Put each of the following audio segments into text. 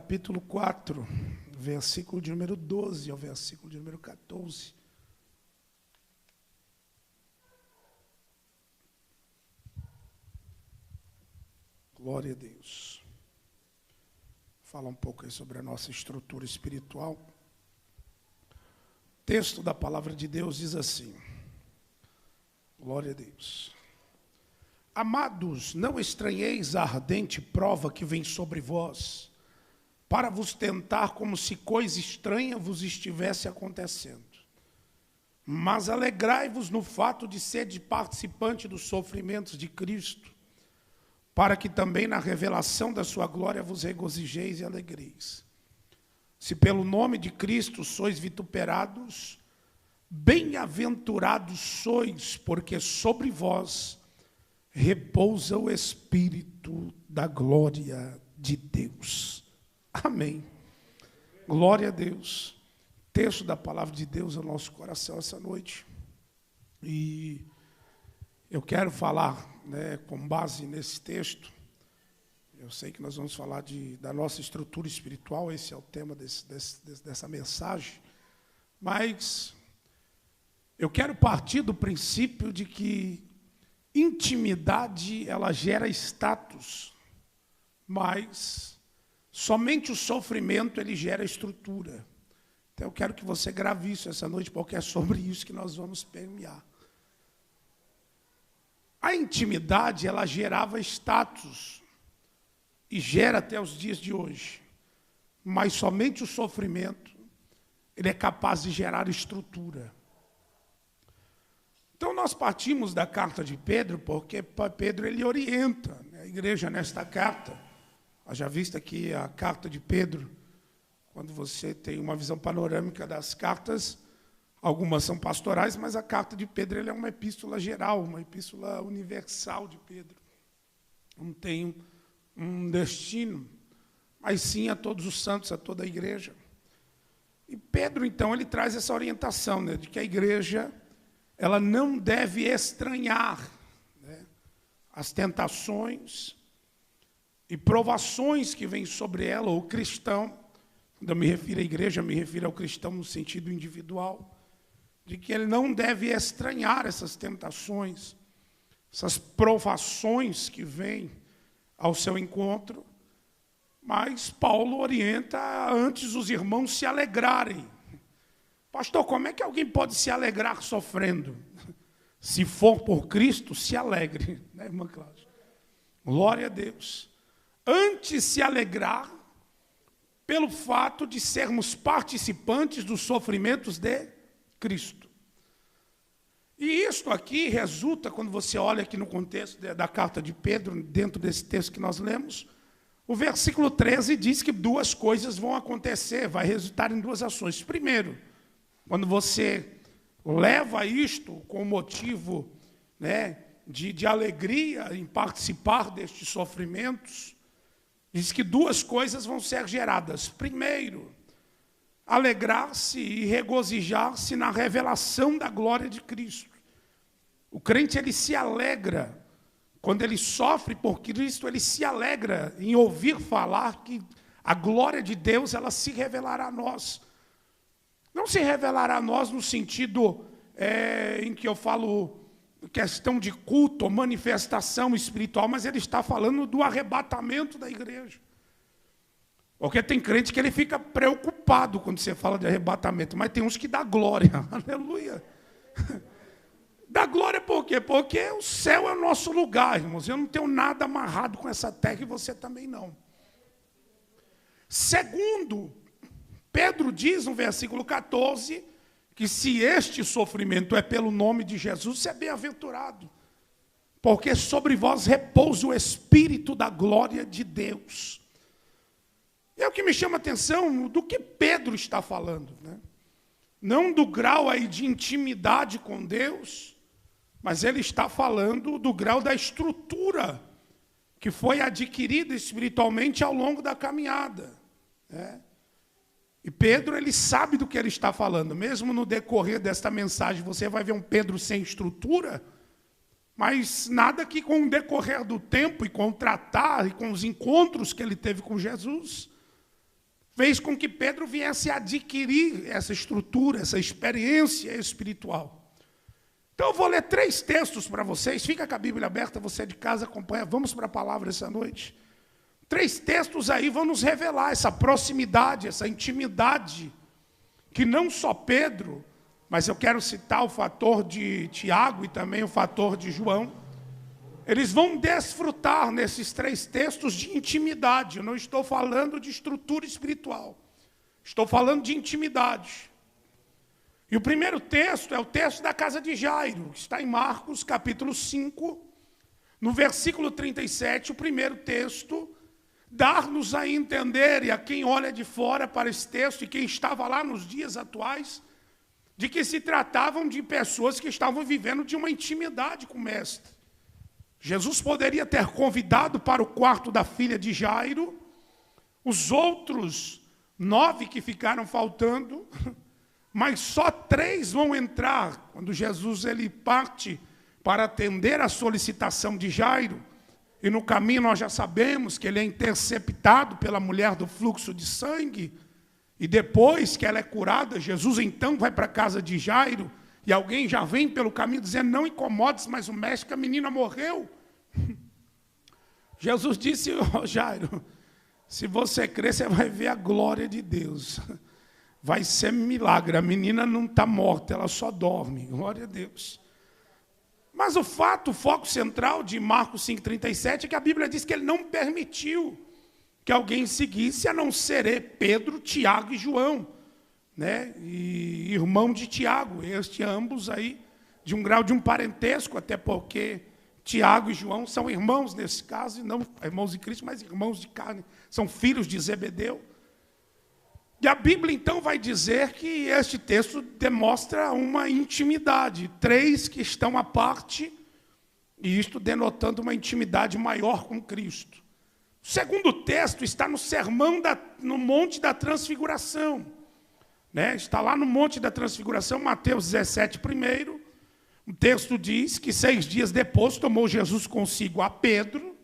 capítulo 4, versículo de número 12 ao versículo de número 14. Glória a Deus. Fala um pouco aí sobre a nossa estrutura espiritual. O texto da palavra de Deus diz assim: glória a Deus. Amados, não estranheis a ardente prova que vem sobre vós, para vos tentar como se coisa estranha vos estivesse acontecendo. Mas alegrai-vos no fato de serdes participante dos sofrimentos de Cristo, para que também na revelação da sua glória vos regozijeis e alegreis. Se pelo nome de Cristo sois vituperados, bem-aventurados sois, porque sobre vós repousa o Espírito da glória de Deus. Amém. Glória a Deus. Texto da palavra de Deus ao nosso coração essa noite. E eu quero falar, com base nesse texto. Eu sei que nós vamos falar da nossa estrutura espiritual, esse é o tema dessa mensagem. Mas eu quero partir do princípio de que intimidade, ela gera status, mas somente o sofrimento, ele gera estrutura. Então eu quero que você grave isso essa noite, porque é sobre isso que nós vamos permear. A intimidade, ela gerava status, e gera até os dias de hoje, mas somente o sofrimento, ele é capaz de gerar estrutura. Então nós partimos da carta de Pedro, porque Pedro ele orienta a igreja nesta carta. Já visto aqui a carta de Pedro, quando você tem uma visão panorâmica das cartas, algumas são pastorais, mas a carta de Pedro ele é uma epístola geral, uma epístola universal de Pedro. Não tem um destino, mas sim a todos os santos, a toda a igreja. E Pedro, então, ele traz essa orientação, de que a igreja ela não deve estranhar as tentações e provações que vêm sobre ela, o cristão. Quando eu me refiro à igreja, eu me refiro ao cristão no sentido individual, de que ele não deve estranhar essas tentações, essas provações que vêm ao seu encontro. Mas Paulo orienta antes os irmãos se alegrarem. Pastor, como é que alguém pode se alegrar sofrendo? Se for por Cristo, se alegre, irmã Cláudia? Glória a Deus. Antes se alegrar pelo fato de sermos participantes dos sofrimentos de Cristo. E isto aqui resulta, quando você olha aqui no contexto da carta de Pedro, dentro desse texto que nós lemos, o versículo 13 diz que duas coisas vão acontecer, vai resultar em duas ações. Primeiro, quando você leva isto com motivo de alegria em participar destes sofrimentos, diz que duas coisas vão ser geradas. Primeiro, alegrar-se e regozijar-se na revelação da glória de Cristo. O crente, ele se alegra, quando ele sofre por Cristo, ele se alegra em ouvir falar que a glória de Deus, ela se revelará a nós. Não se revelará a nós no sentido em que eu falo questão de culto ou manifestação espiritual, mas ele está falando do arrebatamento da igreja. Porque tem crente que ele fica preocupado quando você fala de arrebatamento, mas tem uns que dá glória, aleluia. Dá glória por quê? Porque o céu é o nosso lugar, irmãos. Eu não tenho nada amarrado com essa terra e você também não. Segundo, Pedro diz no versículo 14, que se este sofrimento é pelo nome de Jesus, você é bem-aventurado, porque sobre vós repousa o Espírito da glória de Deus. É o que me chama a atenção do que Pedro está falando, Não do grau aí de intimidade com Deus, mas ele está falando do grau da estrutura que foi adquirida espiritualmente ao longo da caminhada. E Pedro, ele sabe do que ele está falando. Mesmo no decorrer desta mensagem, você vai ver um Pedro sem estrutura, mas nada que com o decorrer do tempo e com o tratar e com os encontros que ele teve com Jesus, fez com que Pedro viesse a adquirir essa estrutura, essa experiência espiritual. Então, eu vou ler 3 textos para vocês. Fica com a Bíblia aberta, você de casa acompanha. Vamos para a palavra essa noite. 3 textos aí vão nos revelar essa proximidade, essa intimidade, que não só Pedro, mas eu quero citar o fator de Tiago e também o fator de João, eles vão desfrutar nesses 3 textos de intimidade. Eu não estou falando de estrutura espiritual, estou falando de intimidade. E o primeiro texto é o texto da casa de Jairo, que está em Marcos, capítulo 5, no versículo 37, o primeiro texto, dar-nos a entender, e a quem olha de fora para esse texto, e quem estava lá nos dias atuais, de que se tratavam de pessoas que estavam vivendo de uma intimidade com o Mestre. Jesus poderia ter convidado para o quarto da filha de Jairo, os outros 9 que ficaram faltando, mas só 3 vão entrar quando Jesus ele parte para atender a solicitação de Jairo. E no caminho nós já sabemos que ele é interceptado pela mulher do fluxo de sangue. E depois que ela é curada, Jesus então vai para a casa de Jairo. E alguém já vem pelo caminho dizendo, não incomodes mais o mestre, que a menina morreu. Jesus disse, Jairo, se você crer, você vai ver a glória de Deus. Vai ser milagre, a menina não está morta, ela só dorme, glória a Deus. Mas o foco central de Marcos 5,37 é que a Bíblia diz que ele não permitiu que alguém seguisse, a não ser Pedro, Tiago e João, né? E irmão de Tiago, ambos aí, de um grau de um parentesco, até porque Tiago e João são irmãos nesse caso, e não irmãos de Cristo, mas irmãos de carne, são filhos de Zebedeu. E a Bíblia, então, vai dizer que este texto demonstra uma intimidade. 3 que estão à parte, e isto denotando uma intimidade maior com Cristo. O segundo texto está no sermão no Monte da Transfiguração. Né? Está lá no Monte da Transfiguração, Mateus 17, primeiro. O texto diz que 6 dias depois tomou Jesus consigo a Pedro,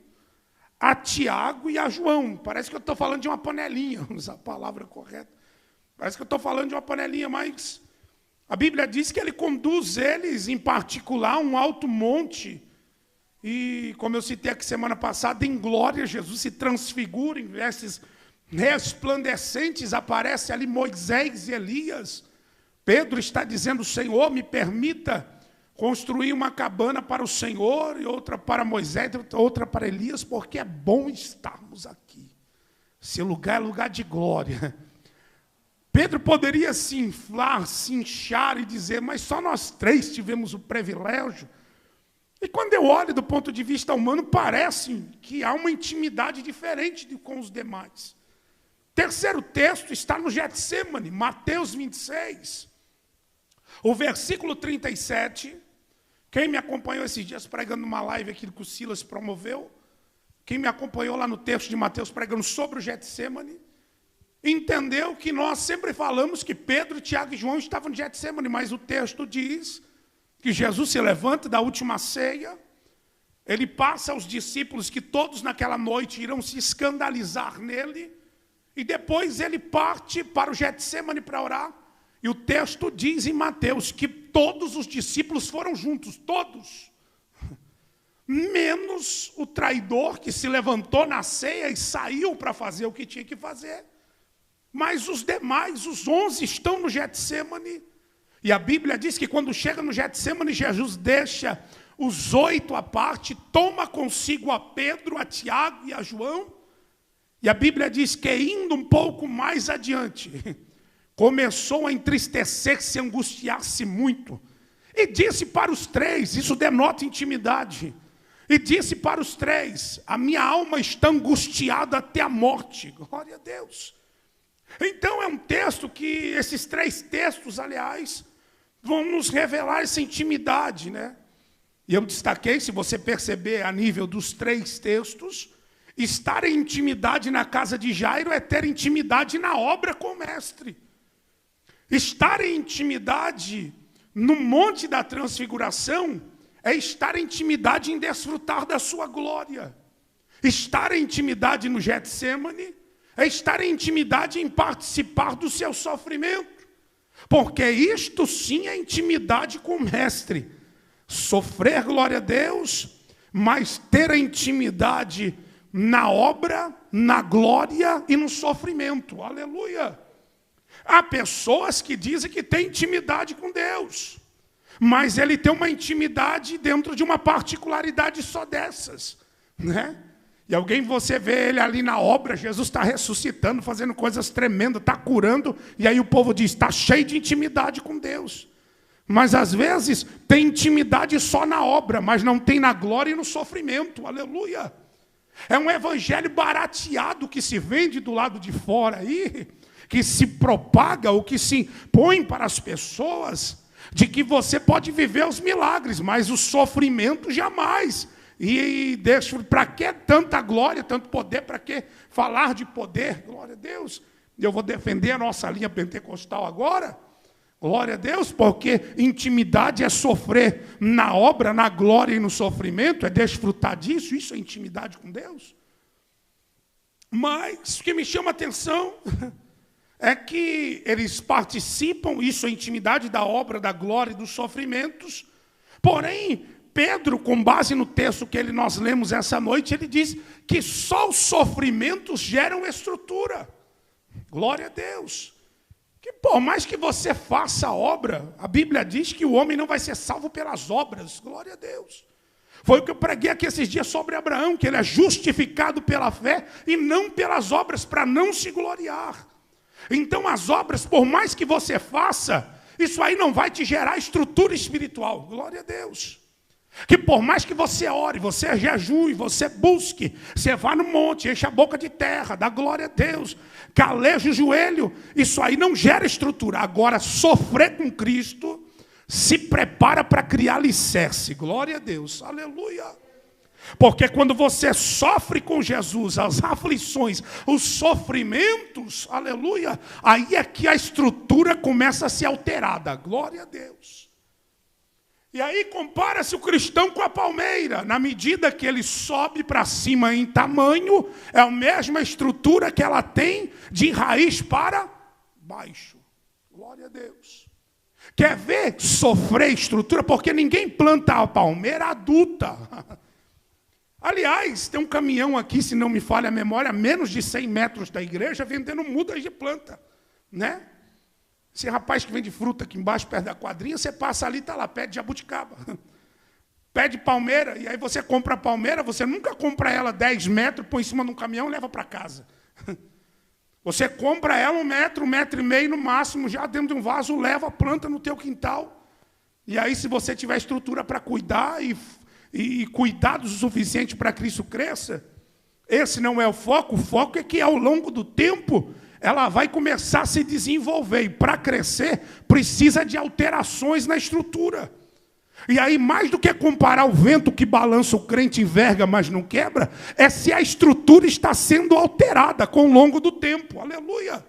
a Tiago e a João. Parece que eu estou falando de uma panelinha, vamos usar a palavra correta. Parece que eu estou falando de uma panelinha, mas a Bíblia diz que ele conduz eles, em particular, a um alto monte. E, como eu citei aqui semana passada, em glória, Jesus se transfigura em vestes resplandecentes, aparece ali Moisés e Elias. Pedro está dizendo, Senhor, me permita construir uma cabana para o Senhor, e outra para Moisés, outra para Elias, porque é bom estarmos aqui. Esse lugar é lugar de glória. Pedro poderia se inflar, se inchar e dizer, mas só nós 3 tivemos o privilégio. E quando eu olho do ponto de vista humano, parece que há uma intimidade diferente com os demais. Terceiro texto está no Getsêmani, Mateus 26. O versículo 37, quem me acompanhou esses dias pregando numa live aqui que o Silas promoveu, quem me acompanhou lá no texto de Mateus pregando sobre o Getsêmani, entendeu que nós sempre falamos que Pedro, Tiago e João estavam no Getsêmani, mas o texto diz que Jesus se levanta da última ceia, ele passa aos discípulos que todos naquela noite irão se escandalizar nele, e depois ele parte para o Getsêmani para orar. E o texto diz em Mateus que todos os discípulos foram juntos, todos. Menos o traidor que se levantou na ceia e saiu para fazer o que tinha que fazer. Mas os demais, os 11, estão no Getsêmani. E a Bíblia diz que quando chega no Getsêmani, Jesus deixa os 8 à parte, toma consigo a Pedro, a Tiago e a João. E a Bíblia diz que indo um pouco mais adiante, começou a entristecer-se, a angustiar-se muito. E disse para os 3, isso denota intimidade. E disse para os 3, a minha alma está angustiada até a morte. Glória a Deus. Então é um texto que, esses 3 textos, aliás, vão nos revelar essa intimidade, né? E eu destaquei, se você perceber a nível dos 3 textos, estar em intimidade na casa de Jairo é ter intimidade na obra com o mestre. Estar em intimidade no Monte da Transfiguração é estar em intimidade em desfrutar da sua glória. Estar em intimidade no Getsêmani é estar em intimidade em participar do seu sofrimento. Porque isto sim é intimidade com o Mestre. Sofrer, glória a Deus, mas ter a intimidade na obra, na glória e no sofrimento. Aleluia! Há pessoas que dizem que têm intimidade com Deus, mas ele tem uma intimidade dentro de uma particularidade só dessas, né? E alguém, você vê ele ali na obra, Jesus está ressuscitando, fazendo coisas tremendas, está curando, e aí o povo diz, está cheio de intimidade com Deus. Mas às vezes tem intimidade só na obra, mas não tem na glória e no sofrimento. Aleluia! É um evangelho barateado que se vende do lado de fora aí, que se propaga, ou que se põe para as pessoas, de que você pode viver os milagres, mas o sofrimento jamais. E deixa, para que tanta glória, tanto poder, para que falar de poder? Glória a Deus. Eu vou defender a nossa linha pentecostal agora. Glória a Deus, porque intimidade é sofrer na obra, na glória e no sofrimento, é desfrutar disso, isso é intimidade com Deus. Mas o que me chama a atenção é que eles participam, isso é intimidade da obra, da glória e dos sofrimentos. Porém, Pedro, com base no texto que nós lemos essa noite, ele diz que só os sofrimentos geram estrutura. Glória a Deus. Que por mais que você faça a obra, a Bíblia diz que o homem não vai ser salvo pelas obras. Glória a Deus. Foi o que eu preguei aqui esses dias sobre Abraão, que ele é justificado pela fé e não pelas obras, para não se gloriar. Então as obras, por mais que você faça, isso aí não vai te gerar estrutura espiritual. Glória a Deus. Que por mais que você ore, você jejue, você busque, você vá no monte, enche a boca de terra, dá glória a Deus, caleja o joelho, isso aí não gera estrutura. Agora, sofrer com Cristo, se prepara para criar alicerce. Glória a Deus, aleluia. Porque quando você sofre com Jesus, as aflições, os sofrimentos, aleluia, aí é que a estrutura começa a ser alterada. Glória a Deus. E aí compara-se o cristão com a palmeira. Na medida que ele sobe para cima em tamanho, é a mesma estrutura que ela tem de raiz para baixo. Glória a Deus. Quer ver sofrer estrutura? Porque ninguém planta a palmeira adulta. Aliás, tem um caminhão aqui, se não me falha a memória, a menos de 100 metros da igreja, vendendo mudas de planta, né? Esse rapaz que vende fruta aqui embaixo, perto da quadrinha, você passa ali, está lá, pé de jabuticaba. Pé de palmeira, e aí você compra a palmeira, você nunca compra ela 10 metros, põe em cima de um caminhão e leva para casa. Você compra ela 1 metro, 1,5 metros no máximo, já dentro de um vaso, leva, planta no teu quintal. E aí, se você tiver estrutura para cuidar e cuidados o suficiente para que isso cresça, esse não é o foco é que ao longo do tempo ela vai começar a se desenvolver. E para crescer, precisa de alterações na estrutura. E aí, mais do que comparar o vento que balança o crente enverga, mas não quebra, é se a estrutura está sendo alterada com o longo do tempo. Aleluia!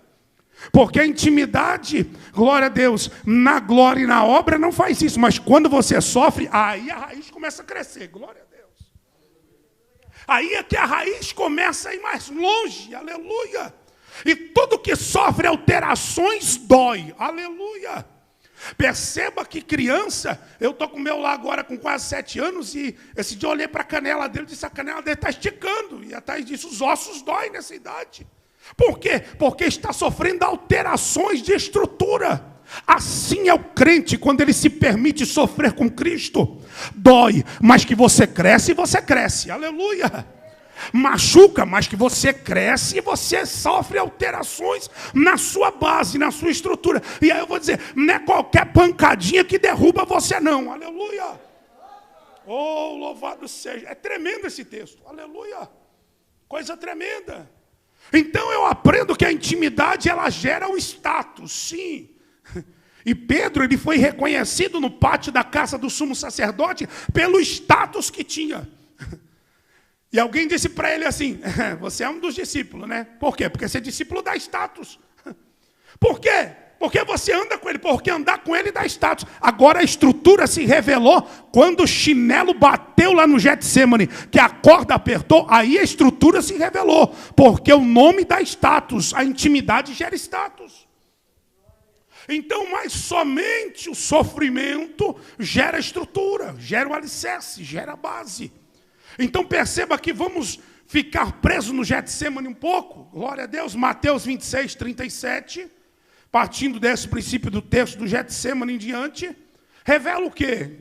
Porque a intimidade, glória a Deus, na glória e na obra não faz isso. Mas quando você sofre, aí a raiz começa a crescer. Glória a Deus. Aí é que a raiz começa a ir mais longe. Aleluia! E tudo que sofre alterações dói. Aleluia! Perceba que criança, eu estou com o meu lá agora com quase 7 anos, e esse dia eu olhei para a canela dele e disse, a canela dele está esticando. E atrás disso, os ossos doem nessa idade. Por quê? Porque está sofrendo alterações de estrutura. Assim é o crente quando ele se permite sofrer com Cristo. Dói, mas que você cresce e você cresce. Aleluia! Machuca, mas que você cresce e você sofre alterações na sua base, na sua estrutura. E aí eu vou dizer, não é qualquer pancadinha que derruba você não. Aleluia! Oh, louvado seja. É tremendo esse texto. Aleluia! Coisa tremenda. Então eu aprendo que a intimidade, ela gera um status, sim. E Pedro, ele foi reconhecido no pátio da casa do sumo sacerdote pelo status que tinha. E alguém disse para ele assim, você é um dos discípulos, né? Por quê? Porque ser discípulo dá status. Por quê? Porque você anda com ele, porque andar com ele dá status. Agora a estrutura se revelou quando o chinelo bateu lá no Getsemane, que a corda apertou, aí a estrutura se revelou. Porque o nome dá status, a intimidade gera status. Então, mas somente o sofrimento gera estrutura, gera o alicerce, gera a base. Então perceba que vamos ficar presos no Getsemane um pouco. Glória a Deus, Mateus 26, 37, partindo desse princípio do texto do Getsemane em diante, revela o quê?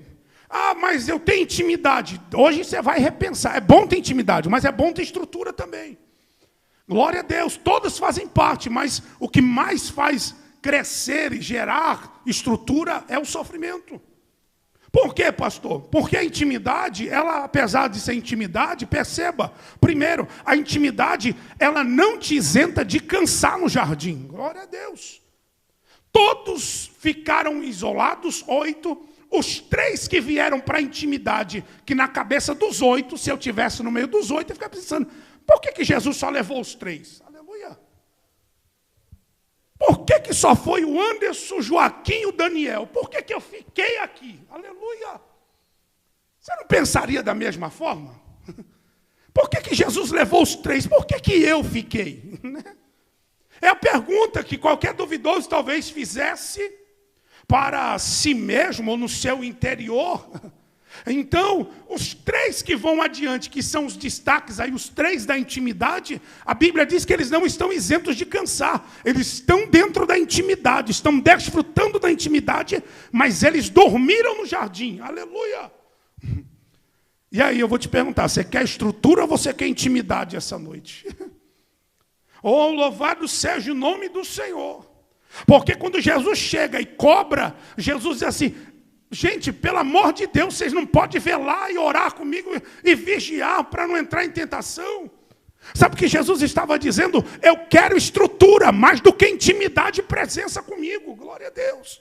Ah, mas eu tenho intimidade. Hoje você vai repensar. É bom ter intimidade, mas é bom ter estrutura também. Glória a Deus, todos fazem parte, mas o que mais faz crescer e gerar estrutura é o sofrimento. Por quê, pastor? Porque a intimidade, ela, apesar de ser intimidade, perceba, primeiro, a intimidade, ela não te isenta de cansar no jardim. Glória a Deus. Todos ficaram isolados, 8. Os 3 que vieram para a intimidade, que na cabeça dos 8, se eu tivesse no meio dos 8, eu ficava pensando, por que Jesus só levou os 3? Aleluia. Por que só foi o Anderson, o Joaquim e o Daniel? Por que eu fiquei aqui? Aleluia. Você não pensaria da mesma forma? Por que Jesus levou os 3? Por que eu fiquei? É a pergunta que qualquer duvidoso talvez fizesse para si mesmo ou no seu interior. Então, os 3 que vão adiante, que são os destaques aí, os 3 da intimidade, a Bíblia diz que eles não estão isentos de cansar. Eles estão dentro da intimidade, estão desfrutando da intimidade, mas eles dormiram no jardim. Aleluia! E aí eu vou te perguntar, você quer estrutura ou você quer intimidade essa noite? Oh, louvado seja o nome do Senhor. Porque quando Jesus chega e cobra, Jesus diz assim, gente, pelo amor de Deus, vocês não podem velar e orar comigo e vigiar para não entrar em tentação. Sabe o que Jesus estava dizendo? Eu quero estrutura, mais do que intimidade e presença comigo. Glória a Deus.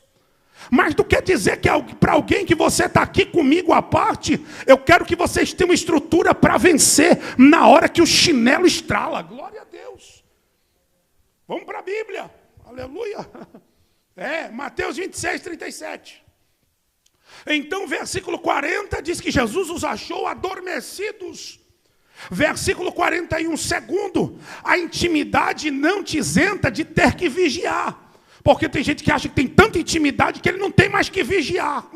Mais do que dizer que para alguém que você está aqui comigo à parte, eu quero que vocês tenham estrutura para vencer na hora que o chinelo estrala. Glória a Deus. Vamos para a Bíblia. Aleluia. Mateus 26, 37. Então, versículo 40 diz que Jesus os achou adormecidos. Versículo 41, segundo, a intimidade não te isenta de ter que vigiar. Porque tem gente que acha que tem tanta intimidade que ele não tem mais que vigiar.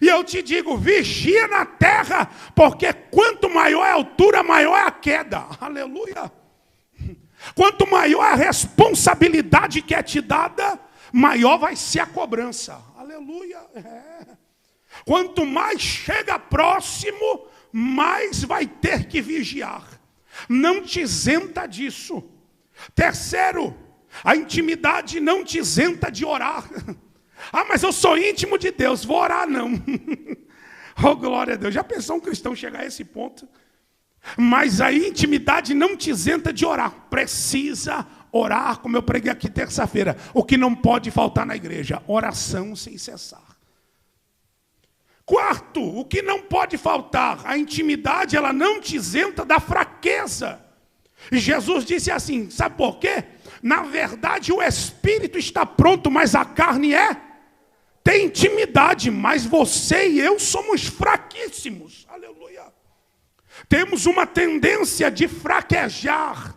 E eu te digo, vigia na terra, porque quanto maior é a altura, maior é a queda. Aleluia. Quanto maior a responsabilidade que é te dada, maior vai ser a cobrança. Aleluia. Quanto mais chega próximo, mais vai ter que vigiar. Não te isenta disso. Terceiro, a intimidade não te isenta de orar. Ah, mas eu sou íntimo de Deus, vou orar não. Oh, glória a Deus. Já pensou um cristão chegar a esse ponto? Mas a intimidade não te isenta de orar. Precisa orar, como eu preguei aqui terça-feira. O que não pode faltar na igreja, oração sem cessar. Quarto, o que não pode faltar, a intimidade, ela não te isenta da fraqueza. E Jesus disse assim, sabe por quê? Na verdade o espírito está pronto, mas a carne tem intimidade, mas você e eu somos fraquíssimos. Aleluia. Temos uma tendência de fraquejar.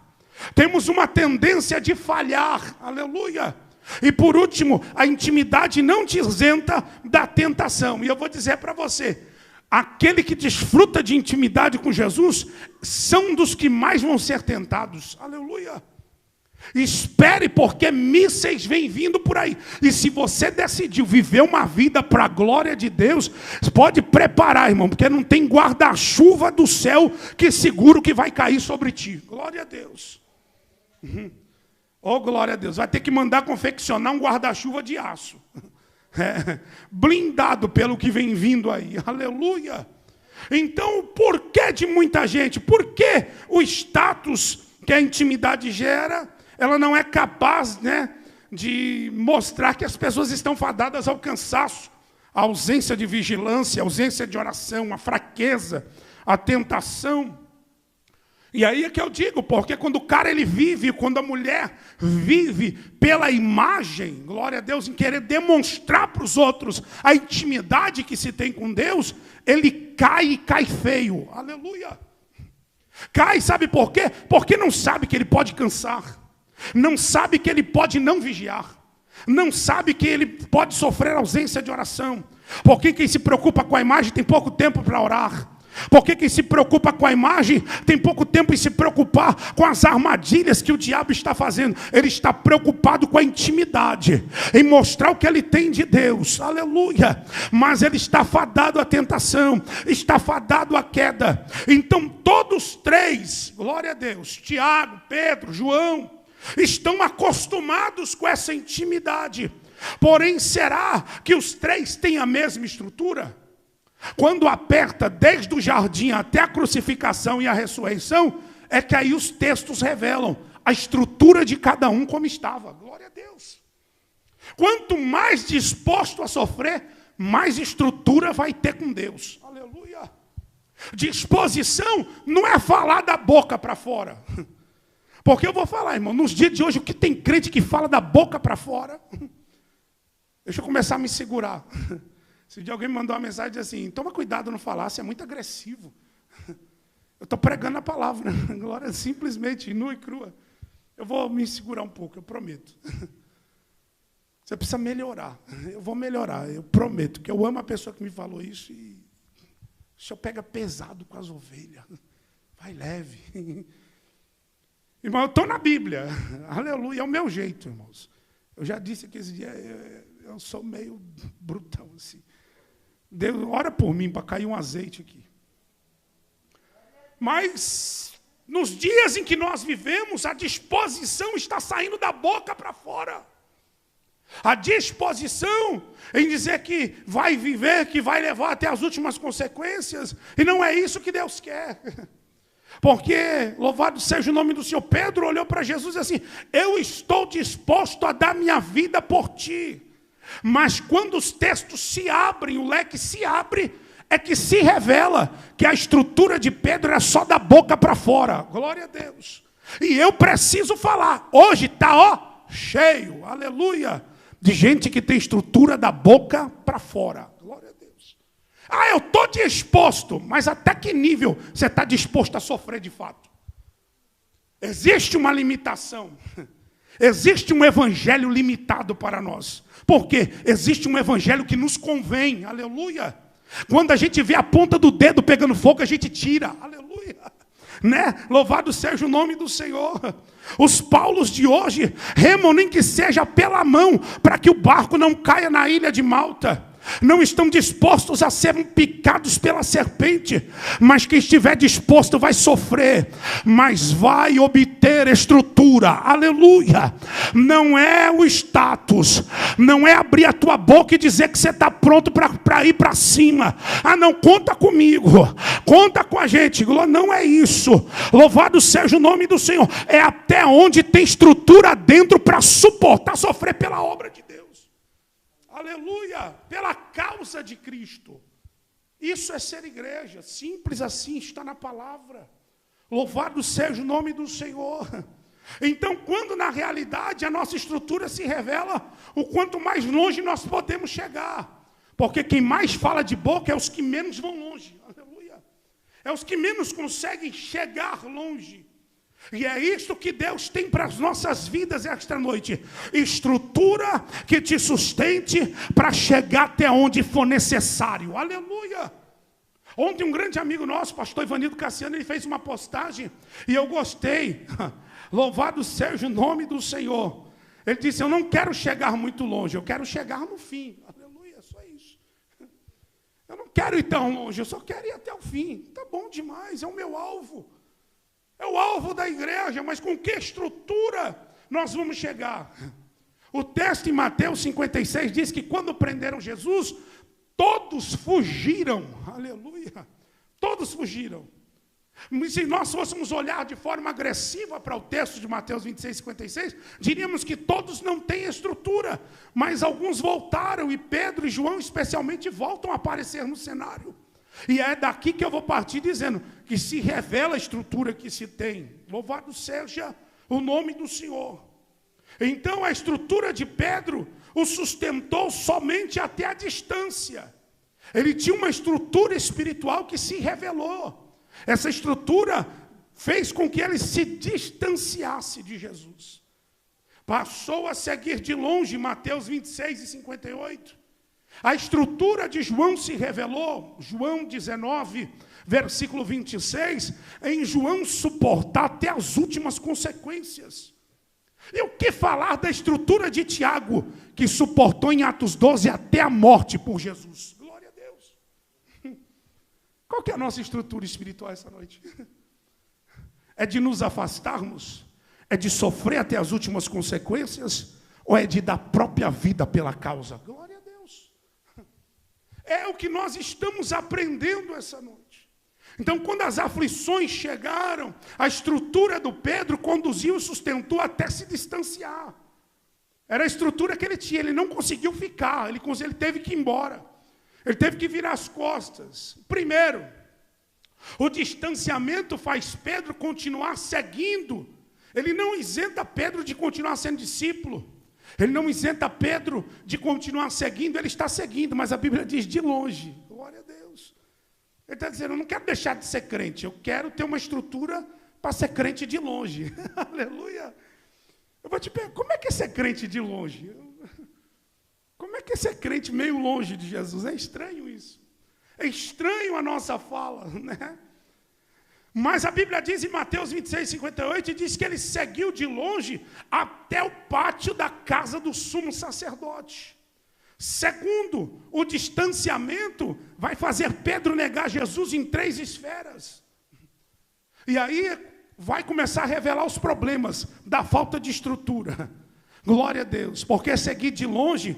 Temos uma tendência de falhar. Aleluia. E por último, a intimidade não te isenta da tentação. E eu vou dizer para você, aquele que desfruta de intimidade com Jesus são dos que mais vão ser tentados. Aleluia. Espere, porque mísseis vêm vindo por aí. E se você decidiu viver uma vida para a glória de Deus, pode preparar, irmão, porque não tem guarda-chuva do céu que segura o que vai cair sobre ti. Glória a Deus. Oh, glória a Deus. Vai ter que mandar confeccionar um guarda-chuva de aço. Blindado pelo que vem vindo aí. Aleluia. Então, o porquê de muita gente? Por que o status que a intimidade gera, ela não é capaz, de mostrar que as pessoas estão fadadas ao cansaço, a ausência de vigilância, a ausência de oração, a fraqueza, a tentação. E aí é que eu digo, porque quando o cara ele vive, quando a mulher vive pela imagem, glória a Deus, em querer demonstrar para os outros a intimidade que se tem com Deus, ele cai e cai feio. Aleluia. Cai, sabe por quê? Porque não sabe que ele pode cansar. Não sabe que ele pode não vigiar. Não sabe que ele pode sofrer ausência de oração. Porque quem se preocupa com a imagem tem pouco tempo para orar. Porque quem se preocupa com a imagem tem pouco tempo em se preocupar com as armadilhas que o diabo está fazendo. Ele está preocupado com a intimidade, em mostrar o que ele tem de Deus, aleluia. Mas ele está fadado à tentação, está fadado à queda. Então todos três, glória a Deus, Tiago, Pedro, João, estão acostumados com essa intimidade. Porém, será que os três têm a mesma estrutura? Quando aperta desde o jardim até a crucificação e a ressurreição, é que aí os textos revelam a estrutura de cada um como estava. Glória a Deus. Quanto mais disposto a sofrer, mais estrutura vai ter com Deus. Aleluia. Disposição não é falar da boca para fora. Porque eu vou falar, irmão, nos dias de hoje, o que tem crente que fala da boca para fora? Deixa eu começar a me segurar. Se alguém me mandou uma mensagem e disse assim, toma cuidado não falar, você é muito agressivo. Eu estou pregando a palavra, glória, simplesmente, nua e crua. Eu vou me segurar um pouco, eu prometo. Você precisa melhorar, eu vou melhorar, eu prometo, que eu amo a pessoa que me falou isso e o senhor pega pesado com as ovelhas, vai leve. Irmão, eu estou na Bíblia, aleluia, é o meu jeito, irmãos. Eu já disse que esse dia eu sou meio brutão assim. Deus, ora por mim para cair um azeite aqui. Mas, nos dias em que nós vivemos, a disposição está saindo da boca para fora. A disposição em dizer que vai viver, que vai levar até as últimas consequências. E não é isso que Deus quer. Porque, louvado seja o nome do Senhor, Pedro olhou para Jesus e disse assim, eu estou disposto a dar minha vida por ti. Mas quando os textos se abrem, o leque se abre, é que se revela que a estrutura de Pedro é só da boca para fora. Glória a Deus. E eu preciso falar, hoje está cheio, aleluia, de gente que tem estrutura da boca para fora. Glória a Deus. Ah, eu estou disposto, mas até que nível você está disposto a sofrer de fato? Existe uma limitação. Existe um evangelho limitado para nós. Porque existe um evangelho que nos convém. Aleluia. Quando a gente vê a ponta do dedo pegando fogo, a gente tira. Aleluia. Né? Louvado seja o nome do Senhor. Os Paulos de hoje remam nem que seja pela mão, para que o barco não caia na ilha de Malta. Não estão dispostos a serem picados pela serpente, mas quem estiver disposto vai sofrer, mas vai obter estrutura, aleluia. Não é o status, não é abrir a tua boca e dizer que você está pronto para ir para cima. Ah não, conta comigo, conta com a gente, não é isso. Louvado seja o nome do Senhor, é até onde tem estrutura dentro para suportar sofrer pela obra de Deus. Aleluia, pela causa de Cristo. Isso é ser igreja, simples assim, está na palavra. Louvado seja o nome do Senhor. Então, quando na realidade a nossa estrutura se revela, o quanto mais longe nós podemos chegar. Porque quem mais fala de boca é os que menos vão longe. Aleluia. É os que menos conseguem chegar longe. E é isto que Deus tem para as nossas vidas esta noite. Estrutura que te sustente para chegar até onde for necessário. Aleluia. Ontem um grande amigo nosso, pastor Ivanildo Cassiano, ele fez uma postagem e eu gostei. Louvado seja o nome do Senhor. Ele disse, eu não quero chegar muito longe, eu quero chegar no fim. Aleluia, só isso. Eu não quero ir tão longe, eu só quero ir até o fim. Tá bom demais, é o meu alvo. É o alvo da igreja, mas com que estrutura nós vamos chegar? O texto em Mateus 56 diz que quando prenderam Jesus, todos fugiram. Aleluia. Todos fugiram. Se nós fôssemos olhar de forma agressiva para o texto de Mateus 26, 56, diríamos que todos não têm estrutura, mas alguns voltaram, e Pedro e João especialmente voltam a aparecer no cenário. E é daqui que eu vou partir dizendo que se revela a estrutura que se tem. Louvado seja o nome do Senhor. Então a estrutura de Pedro o sustentou somente até a distância. Ele tinha uma estrutura espiritual que se revelou. Essa estrutura fez com que ele se distanciasse de Jesus. Passou a seguir de longe, Mateus 26:58. A estrutura de João se revelou, João 19, versículo 26, em João suportar até as últimas consequências. E o que falar da estrutura de Tiago, que suportou em Atos 12 até a morte por Jesus? Glória a Deus. Qual que é a nossa estrutura espiritual essa noite? É de nos afastarmos? É de sofrer até as últimas consequências? Ou é de dar própria vida pela causa? Glória a Deus. É o que nós estamos aprendendo essa noite. Então, quando as aflições chegaram, a estrutura do Pedro conduziu e sustentou até se distanciar. Era a estrutura que ele tinha, ele não conseguiu ficar, ele teve que ir embora. Ele teve que virar as costas. Primeiro, o distanciamento faz Pedro continuar seguindo. Ele não isenta Pedro de continuar sendo discípulo. Ele não isenta Pedro de continuar seguindo, ele está seguindo, mas a Bíblia diz de longe. Glória a Deus. Ele está dizendo, eu não quero deixar de ser crente, eu quero ter uma estrutura para ser crente de longe. Aleluia. Eu vou te perguntar, como é que é ser crente de longe? Como é que é ser crente meio longe de Jesus? É estranho isso. É estranho a nossa fala, né? Mas a Bíblia diz em Mateus 26:58, diz que ele seguiu de longe até o pátio da casa do sumo sacerdote. Segundo, o distanciamento vai fazer Pedro negar Jesus em 3 esferas. E aí vai começar a revelar os problemas da falta de estrutura. Glória a Deus, porque seguir de longe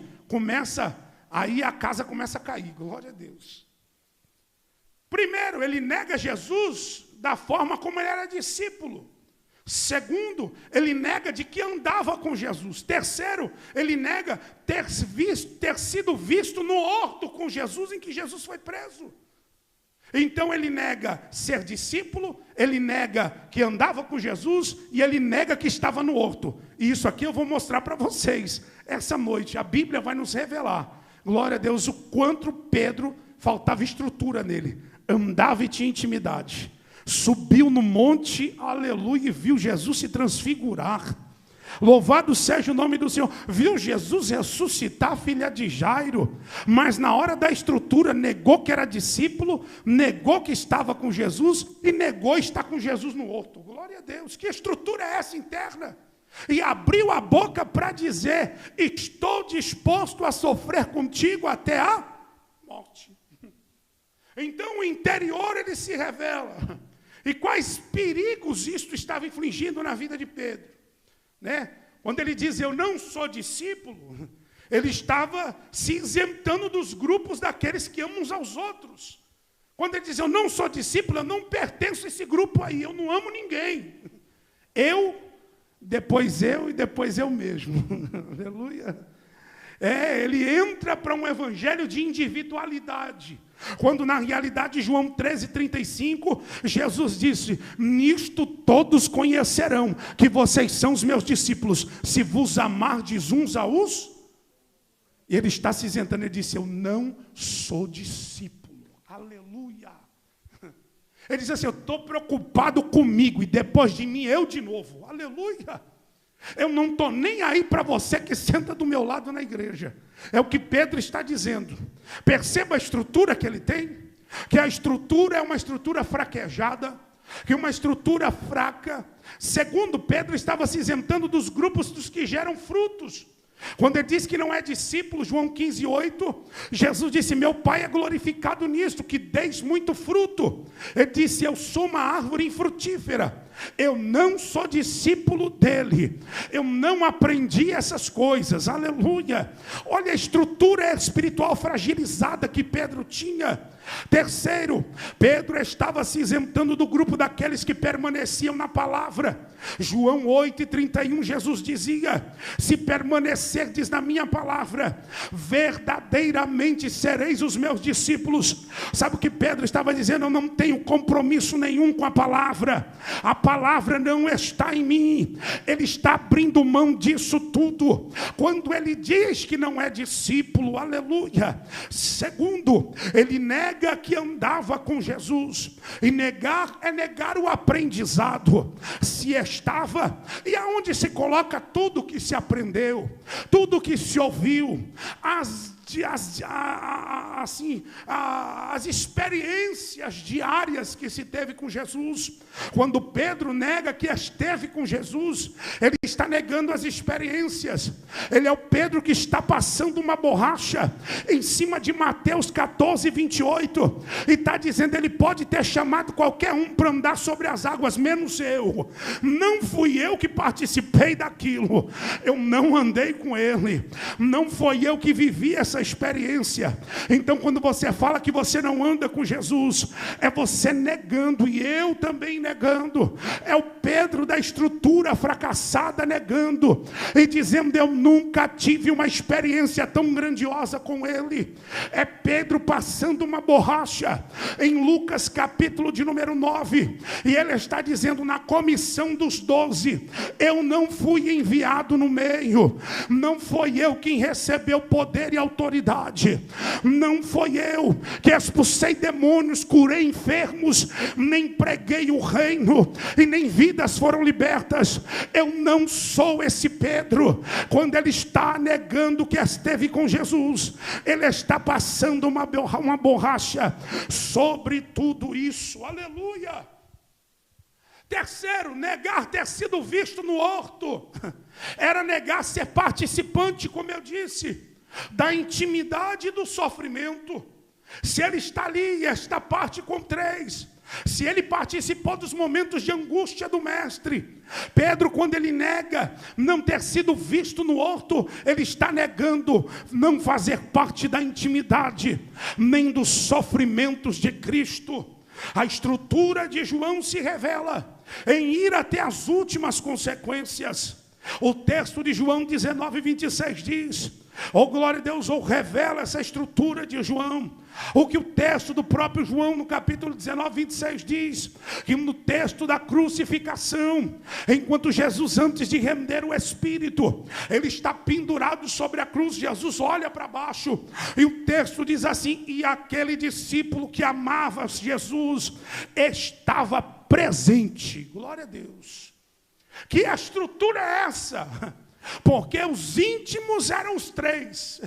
aí a casa começa a cair. Glória a Deus. Primeiro, ele nega Jesus da forma como ele era discípulo. Segundo, ele nega de que andava com Jesus. Terceiro, ele nega ter sido visto no horto com Jesus, em que Jesus foi preso. Então ele nega ser discípulo, ele nega que andava com Jesus e ele nega que estava no horto. E isso aqui eu vou mostrar para vocês. Essa noite a Bíblia vai nos revelar, glória a Deus, o quanto Pedro faltava estrutura nele. Andava e tinha intimidade. Subiu no monte, aleluia, e viu Jesus se transfigurar. Louvado seja o nome do Senhor. Viu Jesus ressuscitar a filha de Jairo, mas na hora da estrutura negou que era discípulo, negou que estava com Jesus e negou estar com Jesus no horto. Glória a Deus. Que estrutura é essa interna? E abriu a boca para dizer, estou disposto a sofrer contigo até a morte. Então o interior ele se revela. E quais perigos isto estava infligindo na vida de Pedro, né? Quando ele diz, eu não sou discípulo, ele estava se isentando dos grupos daqueles que amam uns aos outros. Quando ele diz, eu não sou discípulo, eu não pertenço a esse grupo aí, eu não amo ninguém. Depois eu e depois eu mesmo. Aleluia. Ele entra para um evangelho de individualidade. Quando na realidade João 13:35, Jesus disse, nisto todos conhecerão que vocês são os meus discípulos, se vos amardes uns aos. E ele está se isentando, ele disse, eu não sou discípulo. Aleluia. Ele diz assim, eu estou preocupado comigo e depois de mim eu de novo. Aleluia. Eu não estou nem aí para você que senta do meu lado na igreja. É o que Pedro está dizendo. Perceba a estrutura que ele tem. Que a estrutura é uma estrutura fraquejada. Que uma estrutura fraca. Segundo, Pedro estava se isentando dos grupos dos que geram frutos. Quando ele diz que não é discípulo, João 15:8, Jesus disse, meu Pai é glorificado nisto, que deis muito fruto. Ele disse, eu sou uma árvore infrutífera, eu não sou discípulo dele, eu não aprendi essas coisas, aleluia. Olha a estrutura espiritual fragilizada que Pedro tinha. Terceiro, Pedro estava se isentando do grupo daqueles que permaneciam na palavra. João 8:31, Jesus dizia: se permanecerdes na minha palavra, verdadeiramente sereis os meus discípulos. Sabe o que Pedro estava dizendo? Eu não tenho compromisso nenhum com a palavra não está em mim. Ele está abrindo mão disso tudo, quando ele diz que não é discípulo, aleluia. Segundo, ele nega que andava com Jesus, e negar é negar o aprendizado. Se estava, e aonde se coloca tudo que se aprendeu, tudo que se ouviu, as experiências diárias que se teve com Jesus. Quando Pedro nega que esteve com Jesus, ele está negando as experiências. Ele é o Pedro que está passando uma borracha em cima de Mateus 14:28, e está dizendo: ele pode ter chamado qualquer um para andar sobre as águas, menos eu. Não fui eu que participei daquilo, eu não andei com ele, não foi eu que vivi essa experiência. Então, quando você fala que você não anda com Jesus, é você negando, e eu também negando. É o Pedro da estrutura fracassada negando e dizendo: eu nunca tive uma experiência tão grandiosa com ele. É Pedro passando uma borracha em Lucas capítulo de número 9, e ele está dizendo: na comissão dos 12, eu não fui enviado no meio, não foi eu quem recebeu poder e autoridade, não foi eu que expulsei demônios, curei enfermos, nem preguei o reino, e nem vidas foram libertas. Eu não sou esse Pedro. Quando ele está negando que esteve com Jesus, ele está passando uma borracha sobre tudo isso, aleluia. Terceiro, negar ter sido visto no horto, era negar ser participante, como eu disse, da intimidade e do sofrimento. Se ele está ali, e esta parte com 3, se ele participou dos momentos de angústia do mestre, Pedro, quando ele nega não ter sido visto no horto, ele está negando não fazer parte da intimidade, nem dos sofrimentos de Cristo. A estrutura de João se revela em ir até as últimas consequências. O texto de João 19:26 diz: oh glória a Deus, ou revela essa estrutura de João. O que o texto do próprio João no capítulo 19:26 diz, que no texto da crucificação, enquanto Jesus, antes de render o Espírito, ele está pendurado sobre a cruz, Jesus olha para baixo, e o texto diz assim: e aquele discípulo que amava Jesus estava presente. Glória a Deus. Que estrutura é essa? Porque os íntimos eram os 3,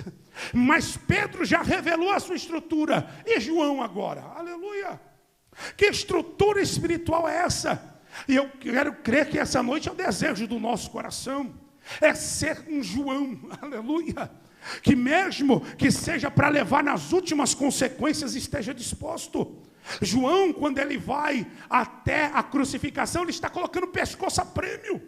mas Pedro já revelou a sua estrutura, e João agora, aleluia. Que estrutura espiritual é essa? E eu quero crer que essa noite é o desejo do nosso coração, é ser um João, aleluia, que mesmo que seja para levar nas últimas consequências, esteja disposto. João, quando ele vai até a crucificação, ele está colocando o pescoço a prêmio.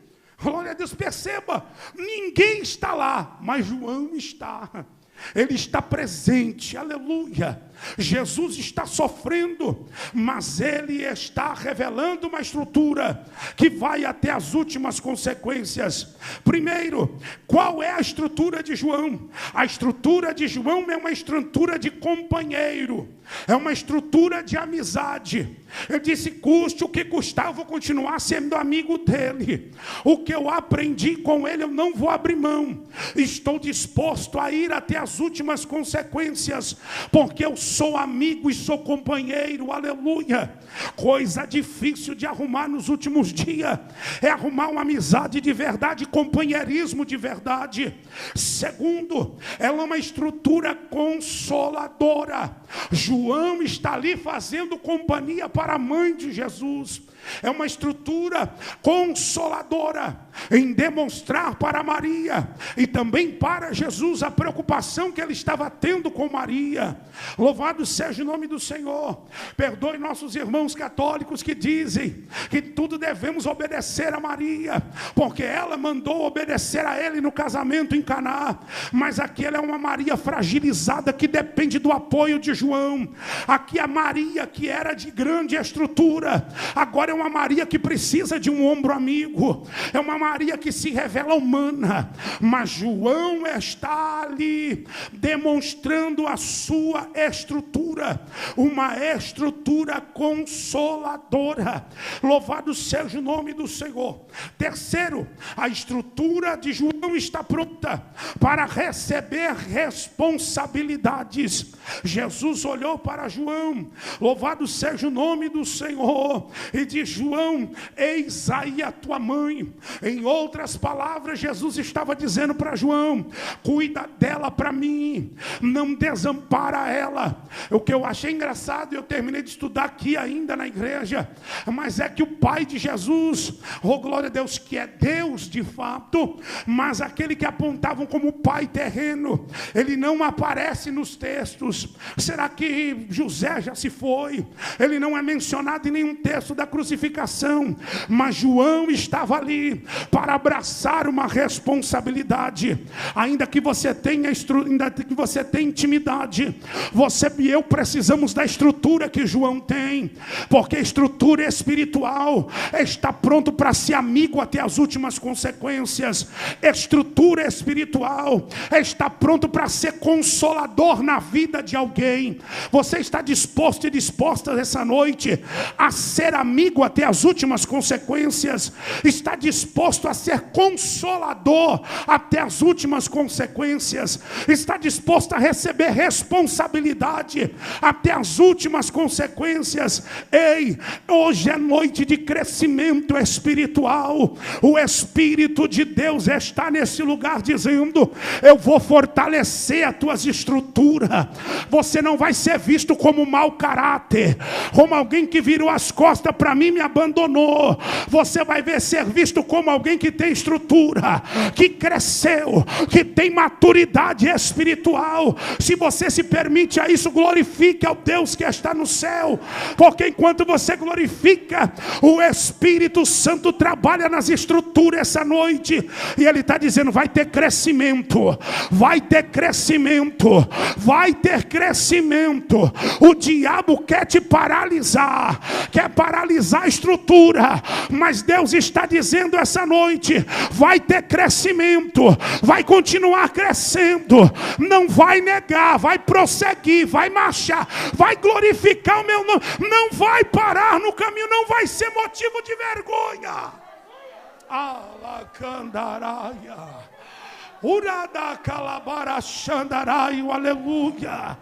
Glória a Deus, perceba, ninguém está lá, mas João está. Ele está presente, aleluia. Jesus está sofrendo, mas ele está revelando uma estrutura que vai até as últimas consequências. Primeiro, qual é a estrutura de João? A estrutura de João é uma estrutura de companheiro, é uma estrutura de amizade. Ele disse: custe o que custar, eu vou continuar sendo amigo dele. O que eu aprendi com ele, eu não vou abrir mão. Estou disposto a ir até as últimas consequências, porque eu sou amigo e sou companheiro, aleluia. Coisa difícil de arrumar nos últimos dias é arrumar uma amizade de verdade, companheirismo de verdade. Segundo, ela é uma estrutura consoladora. João está ali fazendo companhia para a mãe de Jesus. É uma estrutura consoladora em demonstrar para Maria e também para Jesus a preocupação que ele estava tendo com Maria. Louvado seja o nome do Senhor. Perdoe nossos irmãos católicos que dizem que tudo devemos obedecer a Maria, porque ela mandou obedecer a ele no casamento em Caná. Mas aqui ela é uma Maria fragilizada que depende do apoio de João. Aqui a Maria que era de grande estrutura, agora é uma Maria que precisa de um ombro amigo. É uma Maria que se revela humana, mas João está ali demonstrando a sua estrutura, uma estrutura consoladora. Louvado seja o nome do Senhor. Terceiro, a estrutura de João está pronta para receber responsabilidades. Jesus olhou para João, louvado seja o nome do Senhor, e diz: João, eis aí a tua mãe. Em outras palavras, Jesus estava dizendo para João: cuida dela para mim, não desampara ela. O que eu achei engraçado, eu terminei de estudar aqui ainda na igreja, mas é que o pai de Jesus, oh glória a Deus, que é Deus de fato, mas aquele que apontavam como pai terreno, ele não aparece nos textos. Será que José já se foi? Ele não é mencionado em nenhum texto da crucificação, mas João estava ali para abraçar uma responsabilidade. Ainda que você tenha intimidade, você e eu precisamos da estrutura que João tem, porque a estrutura espiritual está pronto para ser amigo até as últimas consequências. Estrutura espiritual está pronto para ser consolador na vida de alguém. Você está disposto e disposta essa noite a ser amigo até as últimas consequências? Está disposto a ser consolador até as últimas consequências? Está disposto a receber responsabilidade até as últimas consequências? Ei, hoje é noite de crescimento espiritual. O Espírito de Deus está nesse lugar dizendo: eu vou fortalecer as tuas estruturas. Você não vai ser visto como mau caráter, como alguém que virou as costas para mim e me abandonou. Você vai ser visto como alguém que tem estrutura, que cresceu, que tem maturidade espiritual. Se você se permite a isso, glorifique ao Deus que está no céu, porque enquanto você glorifica, o Espírito Santo trabalha nas estruturas essa noite, e Ele está dizendo: vai ter crescimento, vai ter crescimento, vai ter crescimento. O diabo quer te paralisar, quer paralisar a estrutura, mas Deus está dizendo essa noite: vai ter crescimento, vai continuar crescendo, não vai negar, vai prosseguir, vai marchar, vai glorificar o meu nome, não vai parar no caminho, não vai ser motivo de vergonha. Alacandaraia. Aleluia.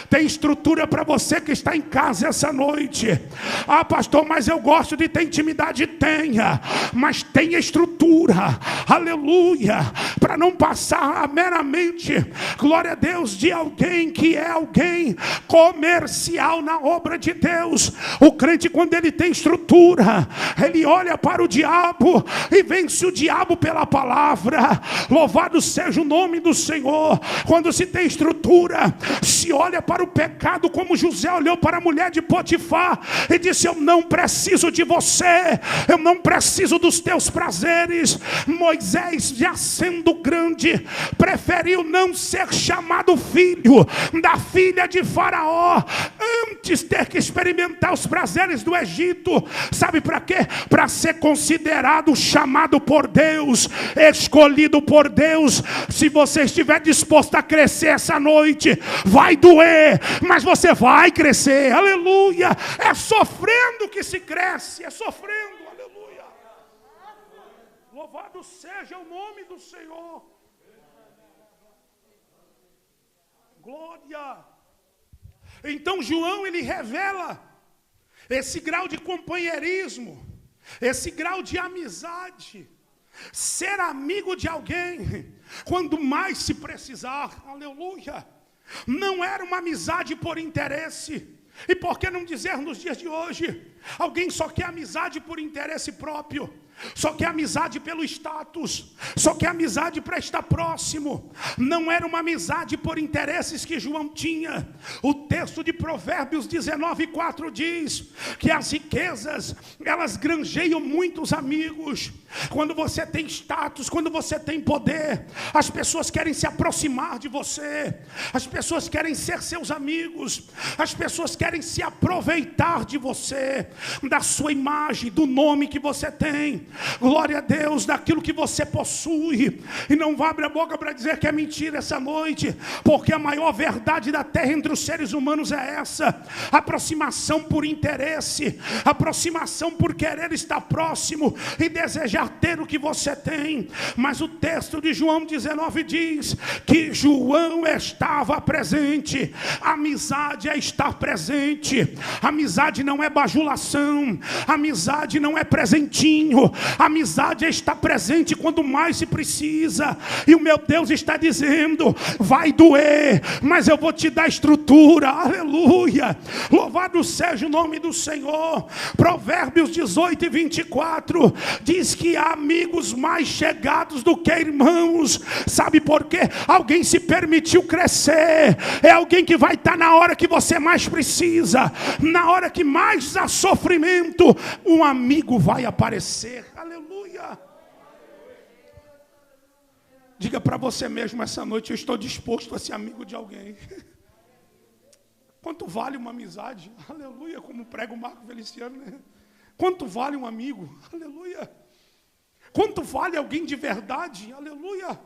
Tem estrutura para você que está em casa essa noite. Ah, pastor, mas eu gosto de ter intimidade. Tenha, mas tenha estrutura, aleluia, para não passar meramente, glória a Deus, de alguém que é alguém comercial na obra de Deus. O crente, quando ele tem estrutura, ele olha para o diabo e vence o diabo pela palavra. Louvado seja o nome do Senhor. Quando se tem estrutura, se olha para o pecado como José olhou para a mulher de Potifar e disse: eu não preciso de você, eu não preciso dos teus prazeres. Moisés, já sendo grande, preferiu não ser chamado filho da filha de Faraó, antes ter que experimentar os prazeres do Egito. Sabe para quê? Para ser considerado chamado por Deus, escolhido por Deus. Se você estiver disposto a crescer essa noite, vai doer, mas você vai crescer, aleluia. É sofrendo que se cresce, é sofrendo, aleluia. Louvado seja o nome do Senhor. Glória. Então João, ele revela esse grau de companheirismo, esse grau de amizade, ser amigo de alguém quando mais se precisar, aleluia. Não era uma amizade por interesse, E por que não dizer nos dias de hoje? Alguém só quer amizade por interesse próprio, só quer amizade pelo status, só quer amizade para estar próximo. Não era uma amizade por interesses que João tinha. O texto de Provérbios 19:4 diz que as riquezas, elas granjeiam muitos amigos. Quando você tem status, quando você tem poder, as pessoas querem se aproximar de você, as pessoas querem ser seus amigos, as pessoas querem se aproveitar de você, da sua imagem, do nome que você tem, glória a Deus, daquilo que você possui. E não vá abrir a boca para dizer que é mentira essa noite, porque a maior verdade da terra entre os seres humanos é essa: aproximação por interesse, aproximação por querer estar próximo e desejar ter o que você tem. Mas o texto de João 19 diz que João estava presente. Amizade é estar presente. Amizade não é bajulação, amizade não é presentinho, amizade é estar presente quando mais se precisa. E o meu Deus está dizendo: vai doer, mas eu vou te dar estrutura. Aleluia, louvado seja o nome do Senhor. Provérbios 18:24 diz que há amigos mais chegados do que irmãos. Sabe por quê? Alguém se permitiu crescer. É alguém que vai estar na hora que você mais precisa, na hora que mais há sofrimento, um amigo vai aparecer. Aleluia. Diga para você mesmo essa noite: eu estou disposto a ser amigo de alguém. Quanto vale uma amizade? Aleluia, como prega o Marco Feliciano, né? Quanto vale um amigo? Aleluia. Quanto vale alguém de verdade? Aleluia.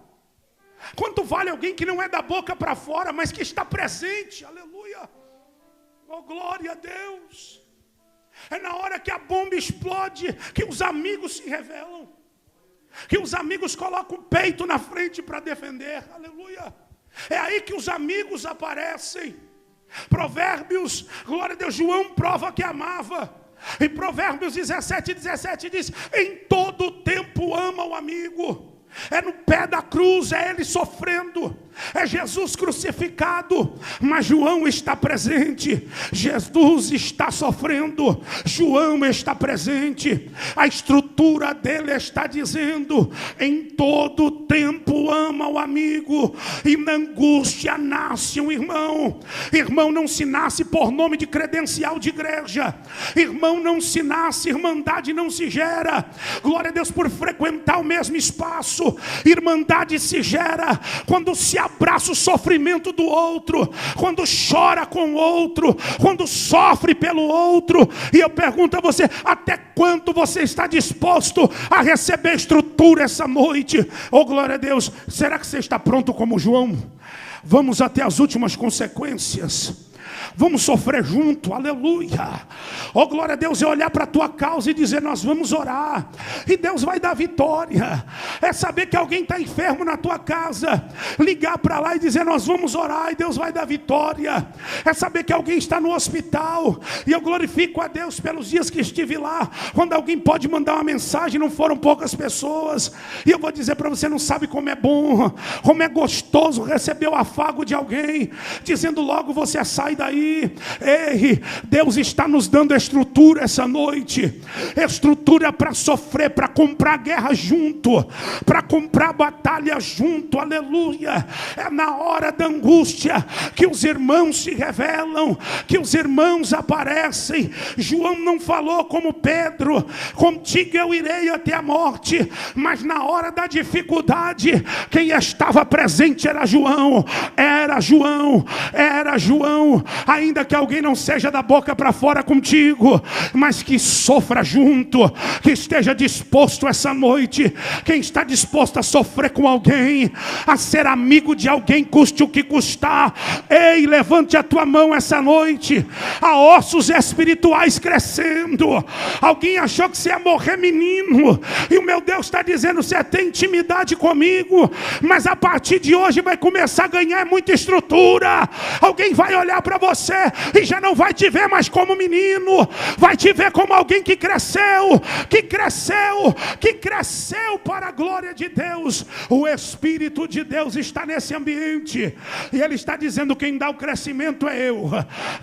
Quanto vale alguém que não é da boca para fora, mas que está presente? Aleluia. Oh, glória a Deus. É na hora que a bomba explode que os amigos se revelam, que os amigos colocam o peito na frente para defender. Aleluia. É aí que os amigos aparecem. Provérbios, glória a Deus, João prova que amava. Em Provérbios 17:17 diz: em todo tempo ama o amigo. É no pé da cruz, é ele sofrendo, é Jesus crucificado, mas João está presente. Jesus está sofrendo, João está presente. A estrutura dele está dizendo: em todo tempo ama o amigo. E na angústia nasce um irmão. Irmão não se nasce por nome de credencial de igreja. Irmão não se nasce, irmandade não se gera, glória a Deus, por frequentar o mesmo espaço. Irmandade se gera quando se abraça o sofrimento do outro, quando chora com o outro, quando sofre pelo outro. E eu pergunto a você: até quanto você está disposto a receber estrutura essa noite? Oh, glória a Deus. Será que você está pronto como João? Vamos até as últimas consequências. Vamos sofrer junto, aleluia. Oh, glória a Deus, é olhar para a tua causa e dizer: nós vamos orar, e Deus vai dar vitória. É saber que alguém está enfermo na tua casa, ligar para lá e dizer: nós vamos orar, e Deus vai dar vitória. É saber que alguém está no hospital, e eu glorifico a Deus pelos dias que estive lá, quando alguém pode mandar uma mensagem, não foram poucas pessoas, e eu vou dizer para você: não sabe como é bom, como é gostoso receber o afago de alguém, dizendo: logo você sai daí. Ei, Deus está nos dando estrutura essa noite, estrutura para sofrer, para comprar guerra junto, para comprar batalha junto. Aleluia. É na hora da angústia que os irmãos se revelam, que os irmãos aparecem. João não falou como Pedro: contigo eu irei até a morte. Mas na hora da dificuldade, quem estava presente era João. Era João, era João. Ainda que alguém não seja da boca para fora contigo, mas que sofra junto, que esteja disposto essa noite. Quem está disposto a sofrer com alguém, a ser amigo de alguém, custe o que custar, ei, levante a tua mão essa noite. Há ossos espirituais crescendo. Alguém achou que você ia morrer menino, e o meu Deus está dizendo: você tem intimidade comigo, mas a partir de hoje vai começar a ganhar muita estrutura. Alguém vai olhar para para você e já não vai te ver mais como menino, vai te ver como alguém que cresceu para a glória de Deus. O Espírito de Deus está nesse ambiente e Ele está dizendo: quem dá o crescimento é eu,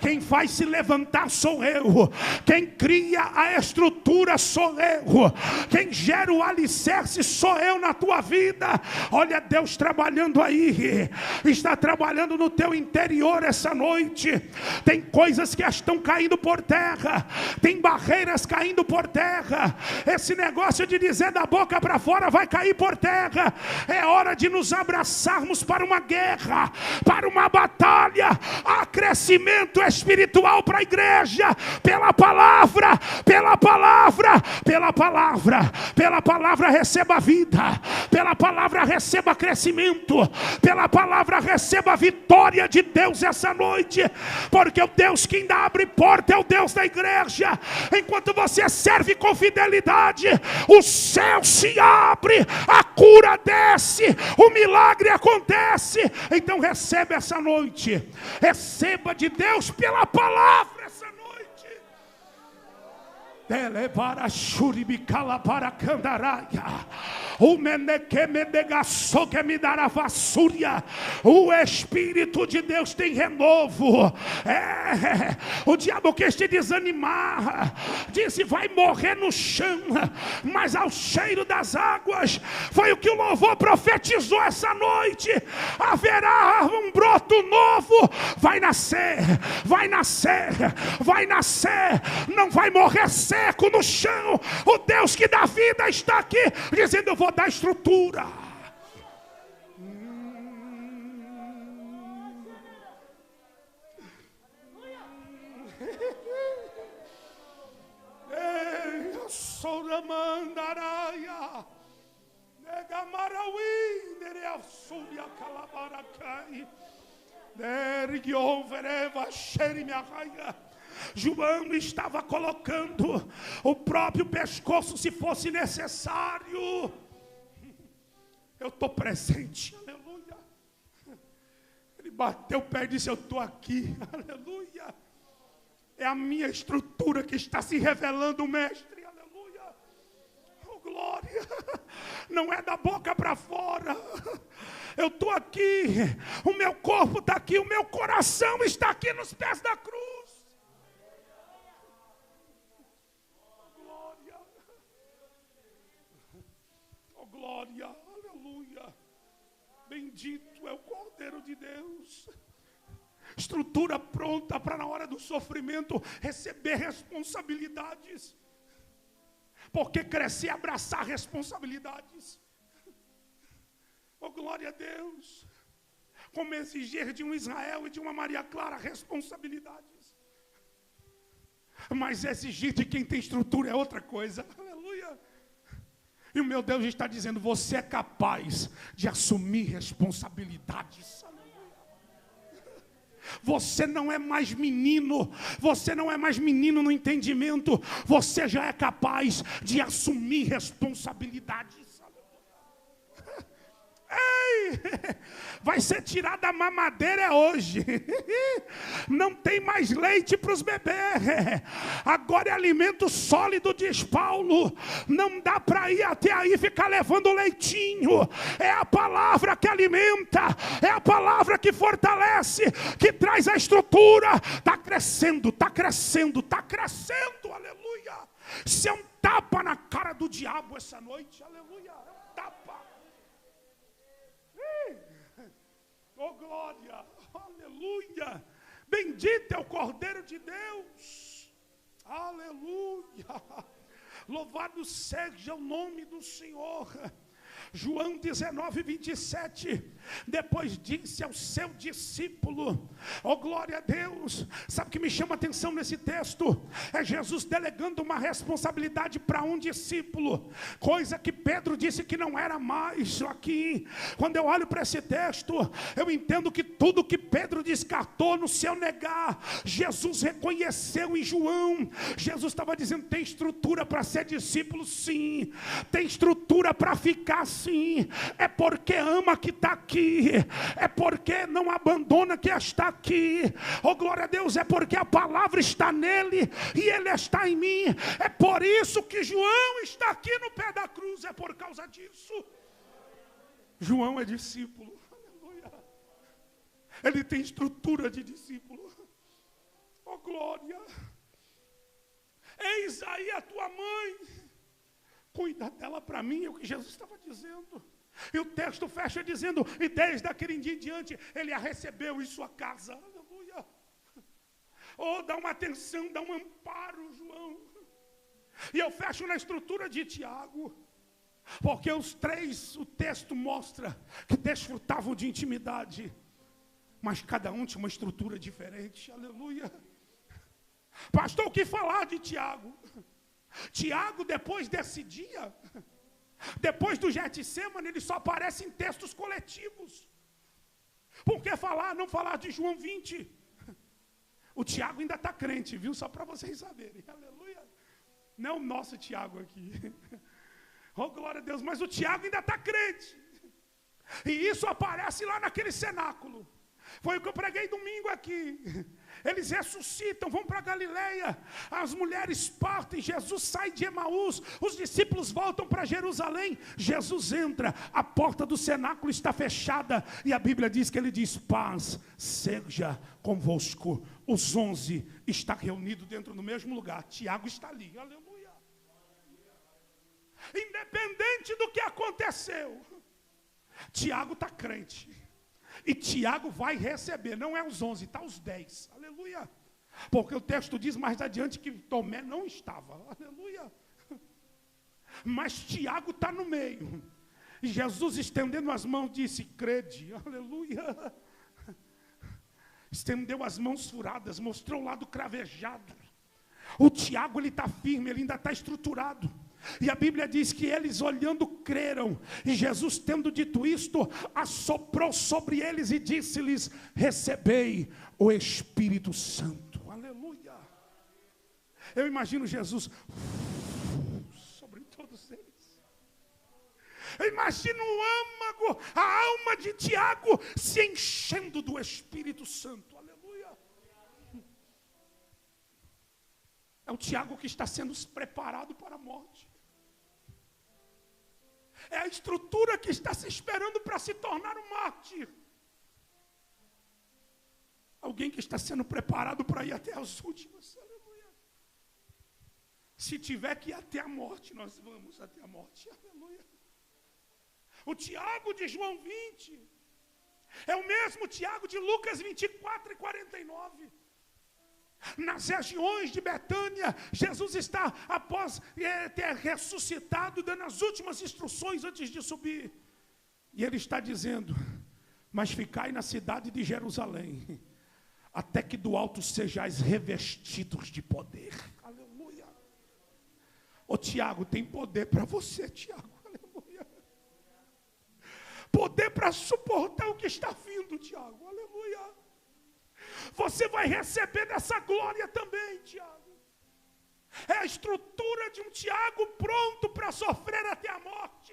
quem faz se levantar sou eu, quem cria a estrutura sou eu, quem gera o alicerce sou eu na tua vida. Olha Deus trabalhando aí, está trabalhando no teu interior essa noite. Tem coisas que estão caindo por terra, tem barreiras caindo por terra. Esse negócio de dizer da boca para fora vai cair por terra. É hora de nos abraçarmos para uma guerra, para uma batalha. Há crescimento espiritual para a igreja, pela palavra, pela palavra, pela palavra, pela palavra receba vida, pela palavra receba crescimento, pela palavra receba a vitória de Deus essa noite, porque o Deus que ainda abre porta é o Deus da igreja. Enquanto você serve com fidelidade, o céu se abre, a cura desce, o milagre acontece. Então receba essa noite, receba de Deus pela palavra essa noite. Para Shuribicala para Candaraia, o Menequemedegaçou que me dará vassúria. O Espírito de Deus tem renovo. O diabo quer te desanimar, disse vai morrer no chão, mas ao cheiro das águas. Foi o que o louvor profetizou essa noite. Haverá um broto novo, vai nascer, vai nascer, vai nascer, não vai morrer seco no chão. O Deus que dá vida está aqui dizendo: eu vou dar estrutura. Ei, Soramandaraia, Negamarauí, Nereaçúria, Calabaracai, Nerguiovereva, Xerimiarraia. João estava colocando o próprio pescoço se fosse necessário. Eu estou presente, aleluia. Ele bateu o pé e disse: eu estou aqui, aleluia. É a minha estrutura que está se revelando, mestre, aleluia. Oh glória, não é da boca para fora. Eu estou aqui, o meu corpo está aqui, o meu coração está aqui nos pés da cruz. Glória, aleluia. Bendito é o Cordeiro de Deus. Estrutura pronta para na hora do sofrimento receber responsabilidades. Porque crescer e abraçar responsabilidades. Oh glória a Deus. Como exigir de um Israel e de uma Maria Clara responsabilidades. Mas exigir de quem tem estrutura é outra coisa. Aleluia. E o meu Deus está dizendo: você é capaz de assumir responsabilidades. Você não é mais menino. Você não é mais menino no entendimento. Você já é capaz de assumir responsabilidades. Ei, vai ser tirada a mamadeira hoje. Não tem mais leite para os bebês. Agora é alimento sólido, diz Paulo. Não dá para ir até aí ficar levando leitinho. É a palavra que alimenta, é a palavra que fortalece, que traz a estrutura. Está crescendo, está crescendo, está crescendo, aleluia. Isso é um tapa na cara do diabo essa noite, aleluia. É um tapa. Oh glória, aleluia. Bendito é o Cordeiro de Deus. Aleluia. Louvado seja o nome do Senhor. João 19, 27. Depois disse ao seu discípulo: oh glória a Deus. Sabe o que me chama a atenção nesse texto? É Jesus delegando uma responsabilidade para um discípulo, coisa que Pedro disse que não era mais. Aqui, quando eu olho para esse texto, eu entendo que tudo que Pedro descartou no seu negar, Jesus reconheceu em João. Jesus estava dizendo: tem estrutura para ser discípulo, sim. Tem estrutura para ficar, assim, é porque ama que está aqui, é porque não abandona que está aqui. Oh, glória a Deus, é porque a palavra está nele e ele está em mim. É por isso que João está aqui no pé da cruz, é por causa disso. João é discípulo, aleluia. Ele tem estrutura de discípulo. Oh, glória. Eis aí a tua mãe, cuida dela para mim, é o que Jesus estava dizendo. E o texto fecha dizendo, e desde aquele dia em diante, ele a recebeu em sua casa, aleluia. Oh, dá uma atenção, dá um amparo, João. E eu fecho na estrutura de Tiago, porque os três, o texto mostra que desfrutavam de intimidade, mas cada um tinha uma estrutura diferente, aleluia. Pastor, o que falar de Tiago? Tiago, depois desse dia, depois do Getsemane, ele só aparece em textos coletivos. Por que falar, não falar de João 20? O Tiago ainda está crente, viu? Só para vocês saberem, aleluia. Não é o nosso Tiago aqui. Oh, glória a Deus, mas o Tiago ainda está crente. E isso aparece lá naquele cenáculo. Foi o que eu preguei domingo aqui. Eles ressuscitam, vão para Galileia. As mulheres partem, Jesus sai de Emaús. Os discípulos voltam para Jerusalém. Jesus entra, a porta do cenáculo está fechada. E a Bíblia diz que ele diz, paz seja convosco. Os 11 estão reunidos dentro do mesmo lugar. Tiago está ali, aleluia. Independente do que aconteceu, Tiago está crente. E Tiago vai receber, não é os 11, está os 10, aleluia. Porque o texto diz mais adiante que Tomé não estava, aleluia. Mas Tiago está no meio. E Jesus, estendendo as mãos, disse, crede, aleluia. Estendeu as mãos furadas, mostrou o lado cravejado. O Tiago, ele está firme, ele ainda está estruturado. E a Bíblia diz que eles olhando creram. E Jesus, tendo dito isto, assoprou sobre eles e disse-lhes, recebei o Espírito Santo. Aleluia. Eu imagino Jesus sobre todos eles. Eu imagino o âmago, a alma de Tiago se enchendo do Espírito Santo. Aleluia. É o Tiago que está sendo preparado para a morte. É a estrutura que está se esperando para se tornar um mártir. Alguém que está sendo preparado para ir até as últimas. Aleluia. Se tiver que ir até a morte, nós vamos até a morte. Aleluia. O Tiago de João 20 é o mesmo Tiago de Lucas 24 e 49. Nas regiões de Betânia, Jesus está, após ter ressuscitado, dando as últimas instruções antes de subir. E ele está dizendo, mas ficai na cidade de Jerusalém, até que do alto sejais revestidos de poder. Aleluia. Ô Tiago, tem poder para você, Tiago. Aleluia. Poder para suportar o que está vindo, Tiago. Aleluia. Você vai receber dessa glória também, Tiago. É a estrutura de um Tiago pronto para sofrer até a morte.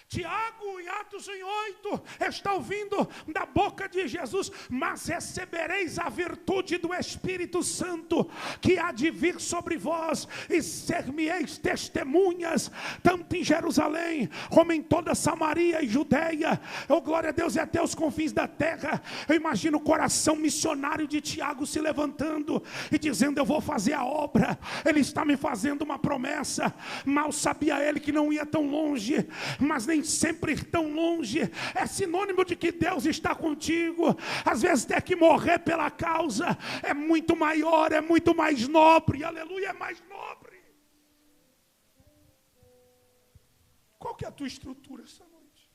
Tiago, em Atos 8, está ouvindo da boca de Jesus, mas recebereis a virtude do Espírito Santo, que há de vir sobre vós, e ser-me-eis testemunhas, tanto em Jerusalém, como em toda Samaria e Judeia, oh glória a Deus, e até os confins da terra. Eu imagino o coração missionário de Tiago se levantando, e dizendo, eu vou fazer a obra, ele está me fazendo uma promessa. Mal sabia ele que não ia tão longe, mas nem sempre ir tão longe é sinônimo de que Deus está contigo. Às vezes ter que morrer pela causa é muito maior, é muito mais nobre, aleluia, é mais nobre. Qual que é a tua estrutura essa noite?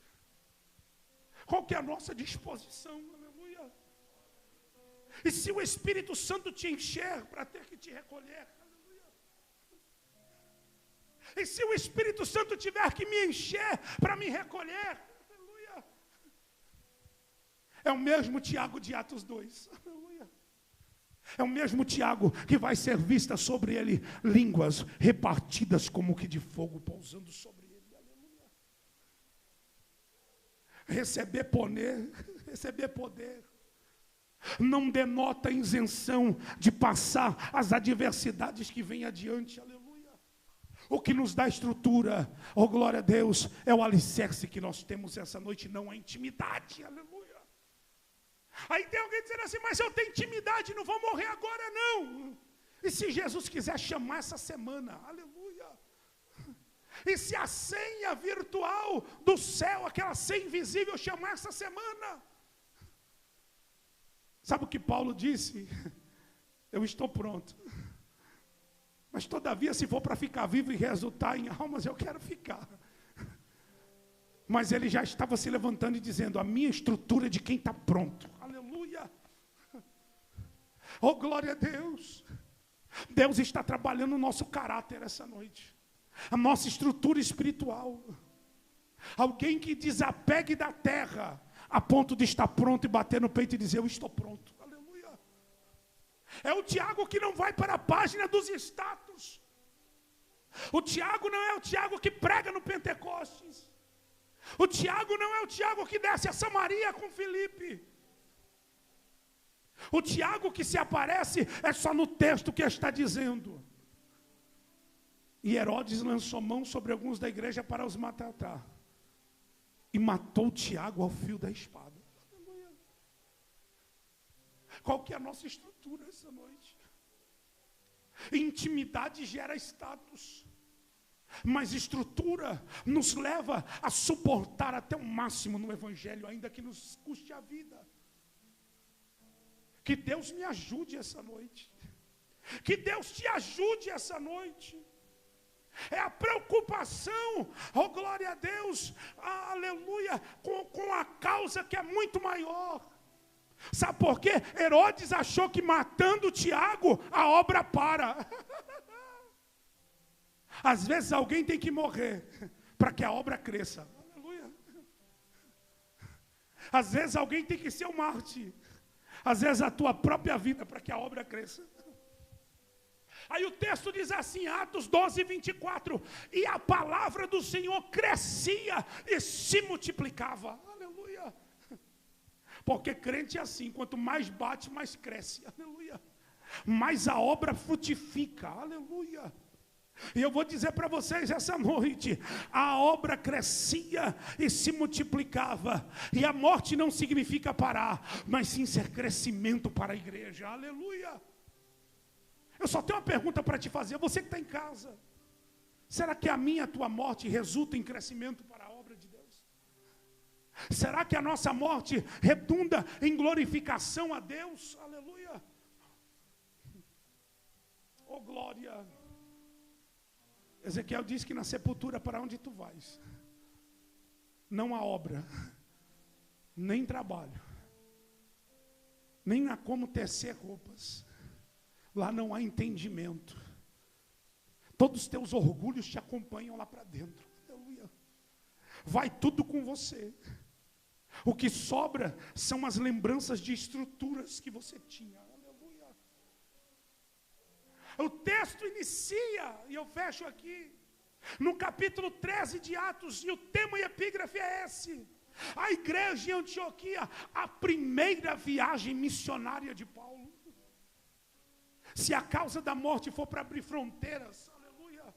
Qual que é a nossa disposição, aleluia? E se o Espírito Santo te encher para ter que te recolher, e se o Espírito Santo tiver que me encher para me recolher, aleluia. É o mesmo Tiago de Atos 2, aleluia. É o mesmo Tiago que vai ser vista sobre ele línguas repartidas como que de fogo pousando sobre ele, aleluia. Receber poder não denota isenção de passar as adversidades que vêm adiante, aleluia. O que nos dá estrutura, oh glória a Deus, é o alicerce que nós temos essa noite, não a intimidade, aleluia. Aí tem alguém dizendo assim, mas eu tenho intimidade, não vou morrer agora não. E se Jesus quiser chamar essa semana, aleluia. E se a senha virtual do céu, aquela senha invisível, chamar essa semana? Sabe o que Paulo disse? Eu estou pronto. Mas todavia, se for para ficar vivo e resultar em almas, eu quero ficar. Mas ele já estava se levantando e dizendo, a minha estrutura é de quem está pronto. Aleluia. Oh, glória a Deus. Deus está trabalhando o nosso caráter essa noite. A nossa estrutura espiritual. Alguém que desapegue da terra a ponto de estar pronto e bater no peito e dizer, eu estou pronto. Aleluia. É o Tiago que não vai para a página dos status. O Tiago não é o Tiago que prega no Pentecostes. O Tiago não é o Tiago que desce a Samaria com Filipe. O Tiago que se aparece é só no texto que está dizendo. E Herodes lançou mão sobre alguns da igreja para os matar. E matou Tiago ao fio da espada. Aleluia. Qual que é a nossa estrutura essa noite? Intimidade gera status. Mas estrutura nos leva a suportar até o máximo no Evangelho, ainda que nos custe a vida. Que Deus me ajude essa noite. Que Deus te ajude essa noite. É a preocupação, oh glória a Deus, aleluia, com a causa que é muito maior. Sabe por quê? Herodes achou que matando Tiago, a obra para. Às vezes alguém tem que morrer para que a obra cresça. Aleluia. Às vezes alguém tem que ser um mártir. Às vezes a tua própria vida para que a obra cresça. Aí o texto diz assim, Atos 12, 24. E a palavra do Senhor crescia e se multiplicava. Aleluia. Porque crente é assim, quanto mais bate, mais cresce. Aleluia. Mais a obra frutifica. Aleluia. E eu vou dizer para vocês essa noite, a obra crescia e se multiplicava. E a morte não significa parar, mas sim ser crescimento para a igreja. Aleluia. Eu só tenho uma pergunta para te fazer, você que está em casa. Será que a minha e a tua morte resulta em crescimento para a obra de Deus? Será que a nossa morte redunda em glorificação a Deus? Aleluia. Oh glória. Ezequiel diz que na sepultura para onde tu vais, não há obra, nem trabalho, nem há como tecer roupas. Lá não há entendimento. Todos os teus orgulhos te acompanham lá para dentro. Aleluia. Vai tudo com você. O que sobra são as lembranças de estruturas que você tinha. Aleluia. O texto inicia, e eu fecho aqui, no capítulo 13 de Atos, e o tema e epígrafe é esse. A igreja em Antioquia, a primeira viagem missionária de Paulo. Se a causa da morte for para abrir fronteiras, aleluia,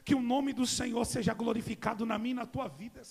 que o nome do Senhor seja glorificado na minha e na tua vida.